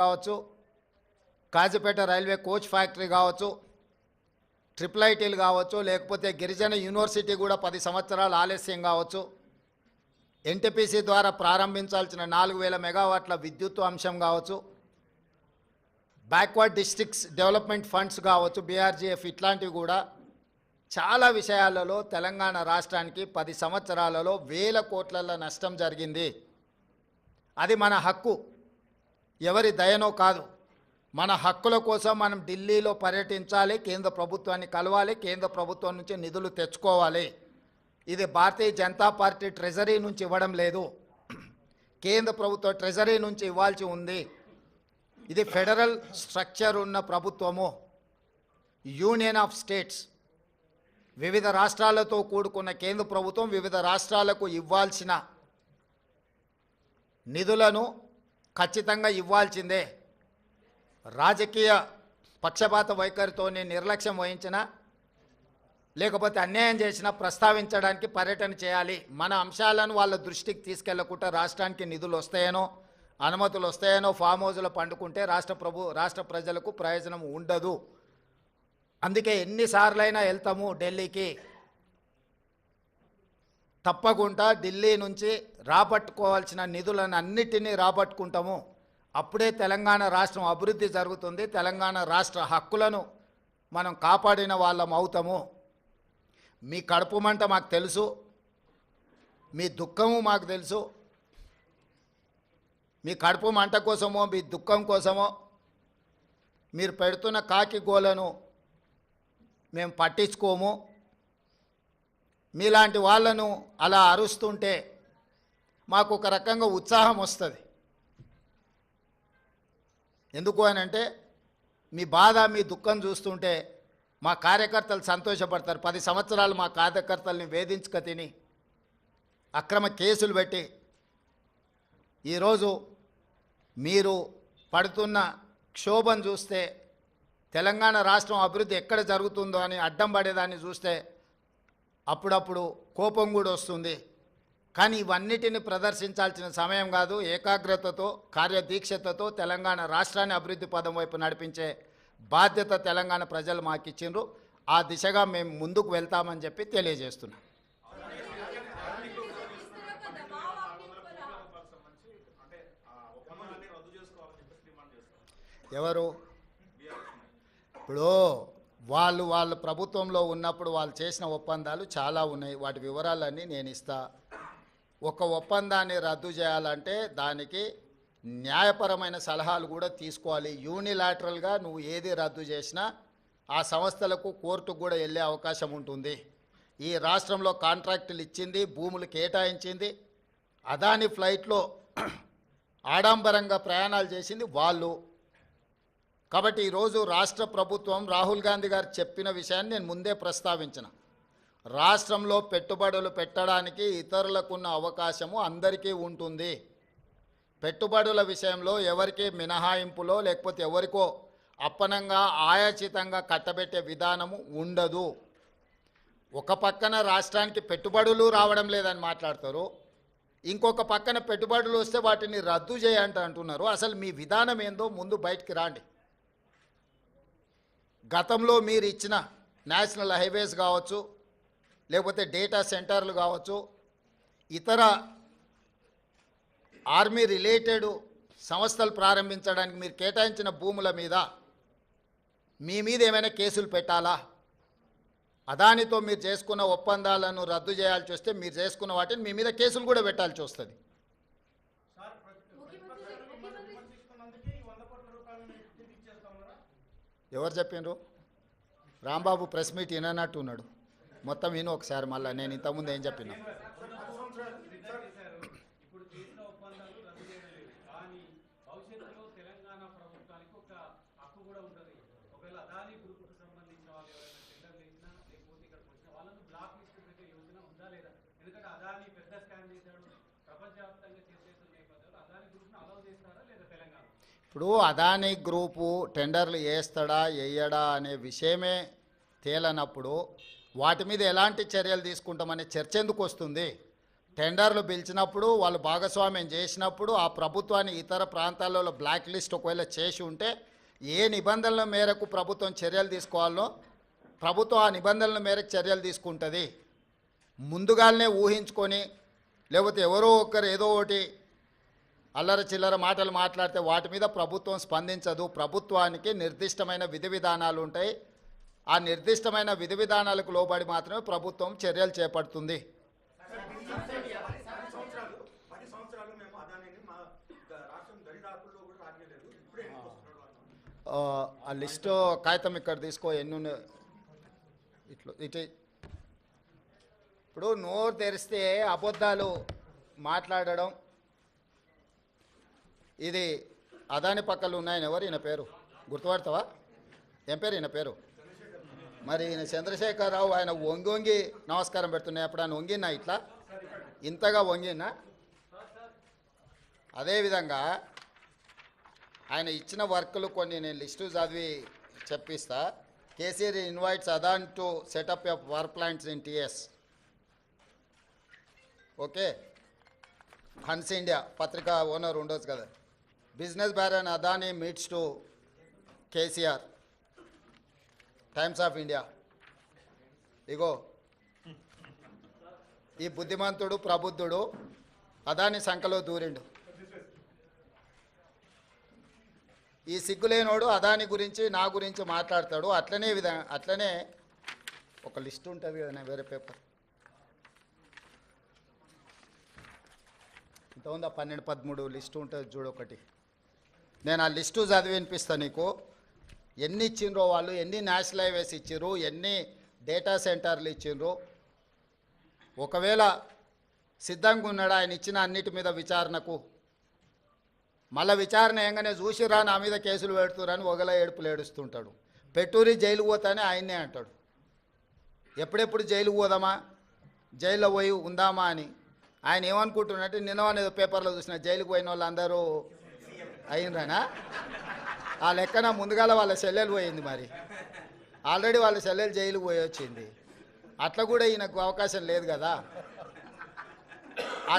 కావచ్చు, Kazipet railway coach factory కావచ్చు, triple ఐటీలు కావచ్చు, లేకపోతే గిరిజన యూనివర్సిటీ కూడా 10 సంవత్సరాలు ఆలస్యం కావచ్చు, ఎన్టీపీసీ ద్వారా ప్రారంభించాల్సిన 4000 మెగావాట్ల విద్యుత్ అంశం కావచ్చు, బ్యాక్వర్డ్ డిస్ట్రిక్ట్స్ డెవలప్మెంట్ ఫండ్స్ కావచ్చు, బీఆర్జీఎఫ్, ఇట్లాంటివి కూడా చాలా విషయాలలో తెలంగాణ రాష్ట్రానికి 10 సంవత్సరాలలో వేల కోట్ల నష్టం జరిగింది. అది మన హక్కు, ఎవరి దయనో కాదు. మన హక్కుల కోసం మనం ఢిల్లీలో పర్యటించాలి, కేంద్ర ప్రభుత్వాన్ని కలవాలి, కేంద్ర ప్రభుత్వం నుంచి నిధులు తెచ్చుకోవాలి. ఇది భారతీయ జనతా పార్టీ ట్రెజరీ నుంచి ఇవ్వడం లేదు, కేంద్ర ప్రభుత్వ ట్రెజరీ నుంచి ఇవ్వాల్సి ఉంది. ఇది ఫెడరల్ స్ట్రక్చర్ ఉన్న ప్రభుత్వము, యూనియన్ ఆఫ్ స్టేట్స్. వివిధ రాష్ట్రాలతో కూడుకున్న కేంద్ర ప్రభుత్వం వివిధ రాష్ట్రాలకు ఇవ్వాల్సిన నిధులను ఖచ్చితంగా ఇవ్వాల్సిందే. రాజకీయ పక్షపాత వైఖరితోనే నిర్లక్ష్యం వహించిన, లేకపోతే అన్యాయం చేసినా ప్రస్తావించడానికి పర్యటన చేయాలి. మన అంశాలను వాళ్ళ దృష్టికి తీసుకెళ్లకుండా రాష్ట్రానికి నిధులు వస్తాయనో, అనుమతులు వస్తాయనో ఫామ్ హౌస్లో పండుకుంటే రాష్ట్ర ప్రజలకు ప్రయోజనం ఉండదు. అందుకే ఎన్నిసార్లైనా వెళ్తాము ఢిల్లీకి. తప్పకుండా ఢిల్లీ నుంచి రాబట్టుకోవాల్సిన నిధులను అన్నిటినీ రాబట్టుకుంటాము. అప్పుడే తెలంగాణ రాష్ట్రం అభివృద్ధి జరుగుతుంది, తెలంగాణ రాష్ట్ర హక్కులను మనం కాపాడిన వాళ్ళం అవుతాము. మీ కడుపు మంట మాకు తెలుసు, మీ దుఃఖము మాకు తెలుసు. మీ కడుపు మంట కోసమో మీ దుఃఖం కోసమో మీరు పెడుతున్న కాకి గోలను మేము పట్టించుకోము. మీలాంటి వాళ్ళను అలా అరుస్తుంటే మాకు ఒక రకంగా ఉత్సాహం వస్తుంది. ఎందుకు అని అంటే మీ బాధ మీ దుఃఖం చూస్తుంటే మా కార్యకర్తలు సంతోషపడతారు. 10 సంవత్సరాలు మా కార్యకర్తల్ని వేధించుక తిని అక్రమ కేసులు పెట్టి ఈరోజు మీరు పడుతున్న క్షోభను చూస్తే, తెలంగాణ రాష్ట్రం అభివృద్ధి ఎక్కడ జరుగుతుందో అని అడ్డం పడేదాన్ని చూస్తే అప్పుడప్పుడు కోపం కూడా వస్తుంది. కానీ ఇవన్నిటిని ప్రదర్శించాల్సిన సమయం కాదు. ఏకాగ్రతతో కార్యదీక్షతతో తెలంగాణ రాష్ట్రాన్ని అభివృద్ధి పదం వైపు నడిపించే బాధ్యత తెలంగాణ ప్రజలు మాకు ఇచ్చిండ్రు. ఆ దిశగా మేము ముందుకు వెళ్తామని చెప్పి తెలియజేస్తున్నాం. ఎవరు ఇప్పుడు వాళ్ళ ప్రభుత్వంలో ఉన్నప్పుడు వాళ్ళు చేసిన ఒప్పందాలు చాలా ఉన్నాయి. వాటి వివరాలన్నీ నేను ఇస్తా. ఒక ఒప్పందాన్ని రద్దు చేయాలంటే దానికి న్యాయపరమైన సలహాలు కూడా తీసుకోవాలి. యూనిలాటరల్గా నువ్వు ఏది రద్దు చేసినా ఆ సంస్థలకు కోర్టుకు కూడా వెళ్ళే అవకాశం ఉంటుంది. ఈ రాష్ట్రంలో కాంట్రాక్టులు ఇచ్చింది, భూములు కేటాయించింది, అదాని ఫ్లైట్లో ఆడంబరంగా ప్రయాణాలు చేసింది వాళ్ళు. కాబట్టి ఈరోజు రాష్ట్ర ప్రభుత్వం రాహుల్ గాంధీ గారు చెప్పిన విషయాన్ని నేను ముందే ప్రస్తావించిన. రాష్ట్రంలో పెట్టుబడులు పెట్టడానికి ఇతరులకున్న అవకాశము అందరికీ ఉంటుంది. పెట్టుబడుల విషయంలో ఎవరికి మినహాయింపులో లేకపోతే ఎవరికో అప్పనంగా ఆయాచితంగా కట్టబెట్టే విధానము ఉండదు. ఒక పక్కన రాష్ట్రానికి పెట్టుబడులు రావడం లేదని మాట్లాడతారు, ఇంకొక పక్కన పెట్టుబడులు వస్తే వాటిని రద్దు చేయండి అంటున్నారు. అసలు మీ విధానం ఏందో ముందు బయటికి రాండి. గతంలో మీరు ఇచ్చిన నేషనల్ హైవేస్ కావచ్చు, లేకపోతే డేటా సెంటర్లు కావచ్చు, ఇతర ఆర్మీ రిలేటెడ్ సంస్థలు ప్రారంభించడానికి మీరు కేటాయించిన భూముల మీద మీ మీద ఏమైనా కేసులు పెట్టాలా? అదానితో మీరు చేసుకున్న ఒప్పందాలను రద్దు చేయాల్సి వస్తే మీరు చేసుకున్న వాటిని మీ మీద కేసులు కూడా పెట్టాల్సి వస్తుంది. ఎవరు చెప్పిండ్రు? రాంబాబు ప్రెస్ మీట్ విననట్టు ఉన్నాడు. మొత్తం విను ఒకసారి మళ్ళీ. నేను ఇంతకుముందు ఏం చెప్పినా ఇప్పుడు అదానీ గ్రూపు టెండర్లు వేస్తాడా వేయడా అనే విషయమే తేలనప్పుడు వాటి మీద ఎలాంటి చర్యలు తీసుకుంటామనే చర్చ ఎందుకు వస్తుంది? టెండర్లు పిలిచినప్పుడు వాళ్ళు భాగస్వామ్యం చేసినప్పుడు ఆ ప్రభుత్వాన్ని ఇతర ప్రాంతాలలో బ్లాక్ లిస్ట్ ఒకవేళ చేసి ఉంటే ఏ నిబంధనల మేరకు ప్రభుత్వం చర్యలు తీసుకోవాలో ప్రభుత్వం ఆ నిబంధనల మేరకు చర్యలు తీసుకుంటుంది. ముందుగానే ఊహించుకొని లేకపోతే ఎవరో ఒకరు ఏదో ఒకటి అల్లర చిల్లర మాటలు మాట్లాడితే వాటి మీద ప్రభుత్వం స్పందించదు. ప్రభుత్వానికి నిర్దిష్టమైన విధి విధానాలు ఉంటాయి. ఆ నిర్దిష్టమైన విధి విధానాలకు లోబడి మాత్రమే ప్రభుత్వం చర్యలు చేపడుతుంది. ఆ లిస్టు కాగితం ఇక్కడ తీసుకో, ఎన్ని ఉన్నాయి ఇటు. ఇప్పుడు నోరు తెరిస్తే అబద్ధాలు మాట్లాడడం, ఇది అదాని పక్కలు ఉన్నాయని ఎవరు ఈయన పేరు గుర్తుపడతావా? ఏం పేరు ఈయన పేరు? మరి ఈయన చంద్రశేఖరరావు. ఆయన వంగి వంగి నమస్కారం పెడుతున్నాయి. అప్పుడు ఆయన వంగినా ఇట్లా ఇంతగా వంగినా? అదేవిధంగా ఆయన ఇచ్చిన వర్కులు కొన్ని నేను లిస్టు చదివి చెప్పిస్తా. KCR invites Adani to set up a power plants in TS. Okay, Hans India పత్రికా ఓనర్ ఉండొచ్చు కదా. Business baron Adani meets to KCR, Times of India. ఇగో ఈ బుద్ధిమంతుడు ప్రబుద్ధుడు అదాని సంఖలో దూరిండు. ఈ సిగ్గులేనోడు అదాని గురించి నా గురించి మాట్లాడతాడు. అట్లనే ఒక లిస్ట్ ఉంటుంది కదా, వేరే పేపర్ ఇంత ఉందా, 12-13 లిస్టు ఉంటుంది చూడు ఒకటి. నేను ఆ లిస్టు చదివి వినిపిస్తాను నీకు. ఎన్ని ఇచ్చిండ్రో వాళ్ళు, ఎన్ని నేషనల్ హైవేస్ ఇచ్చిర్రు, ఎన్ని డేటా సెంటర్లు ఇచ్చిండ్రు. ఒకవేళ సిద్ధంగా ఉన్నాడు ఆయన ఇచ్చిన అన్నిటి మీద విచారణకు, మళ్ళీ విచారణ ఏంగానే చూసిరా నా మీద కేసులు పెడుతురని ఒకలా ఏడుపులు ఏడుస్తుంటాడు. పెట్టూరి జైలుకు పోతానే ఆయన్నే అంటాడు. ఎప్పుడెప్పుడు జైలుకు పోదామా, జైల్లో పోయి ఉందామా అని. ఆయన ఏమనుకుంటున్నట్టు నిన్నవనేదో పేపర్లో చూసిన జైలుకు పోయిన వాళ్ళు అందరూ అయిండ్రనా? ఆ లెక్కన ముందుగాల వాళ్ళ చెల్లెలు పోయింది. మరి ఆల్రెడీ వాళ్ళ చెల్లెలు జైలుకు పోయి వచ్చింది. అట్లా కూడా ఈయనకు అవకాశం లేదు కదా. ఆ